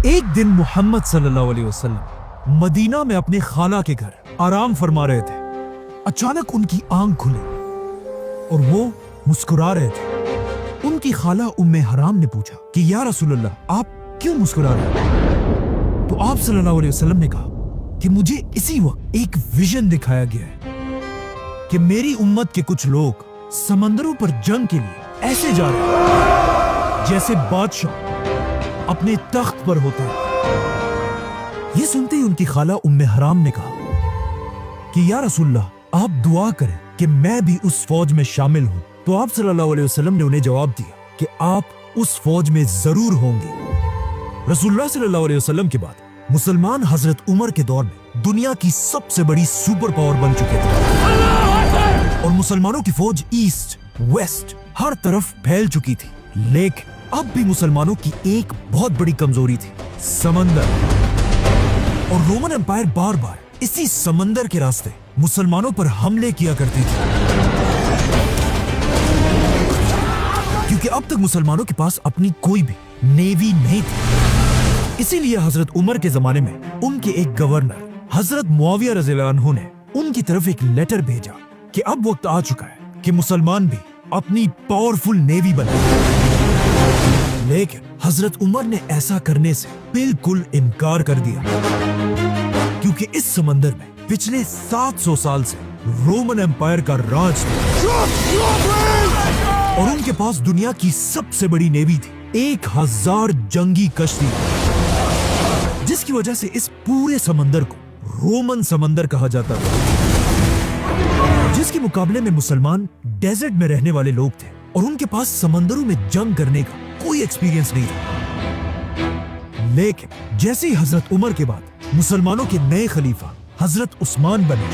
एक दिन मोहम्मद सल्लल्लाहु अलैहि वसल्लम मदीना में अपने खाला के घर आराम फरमा रहे थे। अचानक उनकी आंख खुली और वो मुस्कुरा रहे थे। उनकी खाला उम्मे हराम ने पूछा कि या रसूलल्लाह, आप क्यों मुस्कुरा रहे हैं? तो आप सल्लल्लाहु अलैहि वसल्लम ने कहा कि मुझे इसी वक्त एक विजन दिखाया गया है कि मेरी उम्मत के कुछ लोग समंदरों पर जंग के लिए ऐसे जा रहे हैं जैसे बादशाह अपने तख्त पर होते हैं। ये सुनते ही उनकी खाला उम्मे हराम ने कहा कि या रसूलल्लाह, आप दुआ करें कि मैं भी उस फौज में शामिल हूं। तो आप सल्लल्लाहु अलैहि वसल्लम ने उन्हें जवाब दिया कि आप उस फौज में जरूर होंगे। रसूलुल्लाह सल्लल्लाहु अलैहि वसल्लम के बाद मुसलमान हजरत उमर के दौर में दुनिया की सबसे बड़ी सुपर पावर बन चुके थे और मुसलमानों की फौज ईस्ट वेस्ट हर तरफ फैल चुकी थी। लेकिन अब भी मुसलमानों की एक बहुत बड़ी कमजोरी थी, समंदर। और रोमन एम्पायर बार बार इसी समंदर के रास्ते मुसलमानों पर हमले किया करती थी, क्योंकि अब तक मुसलमानों के पास अपनी कोई भी नेवी नहीं थी। इसीलिए हजरत उमर के जमाने में उनके एक गवर्नर हजरत मुआविया रज़ियल्लाहु अन्हु ने उनकी तरफ एक लेटर भेजा कि अब वक्त आ चुका है कि मुसलमान भी अपनी पावरफुल नेवी बनाए। लेकिन हजरत उमर ने ऐसा करने से बिल्कुल इनकार कर दिया, क्योंकि इस समंदर में पिछले 700 साल से रोमन एम्पायर का राज था और उनके पास दुनिया की सबसे बड़ी नेवी थी, 1000 जंगी कश्ती, जिसकी वजह से इस पूरे समंदर को रोमन समंदर कहा जाता था। जिसके मुकाबले में मुसलमान डेजर्ट में रहने वाले लोग थे और उनके पास समंदरों में जंग करने का कोई एक्सपीरियंस नहीं था। लेकिन जैसे ही हजरत उमर के बाद मुसलमानों के नए खलीफा हजरत उस्मान बने,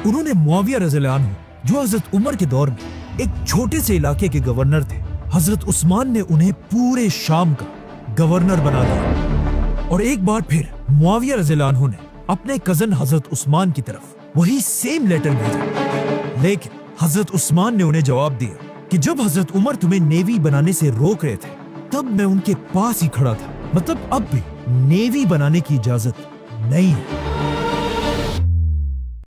उन्होंने मुआविया रज़ियल्लाहु अन्हु, जो हजरत उमर के दौर में एक छोटे से इलाके के गवर्नर थे, हजरत उस्मान ने उन्हें पूरे शाम का गवर्नर बना दिया। और एक बार फिर मुआविया रज़ियल्लाहु अन्हु ने अपने कजन हजरत उस्मान की तरफ वही सेम लेटर भेजा। लेकिन हजरत उस्मान ने उन्हें जवाब दिया कि जब हजरत उमर तुम्हें नेवी बनाने से रोक रहे थे, तब मैं उनके पास ही खड़ा था। मतलब अब भी नेवी बनाने की इजाजत नहीं है।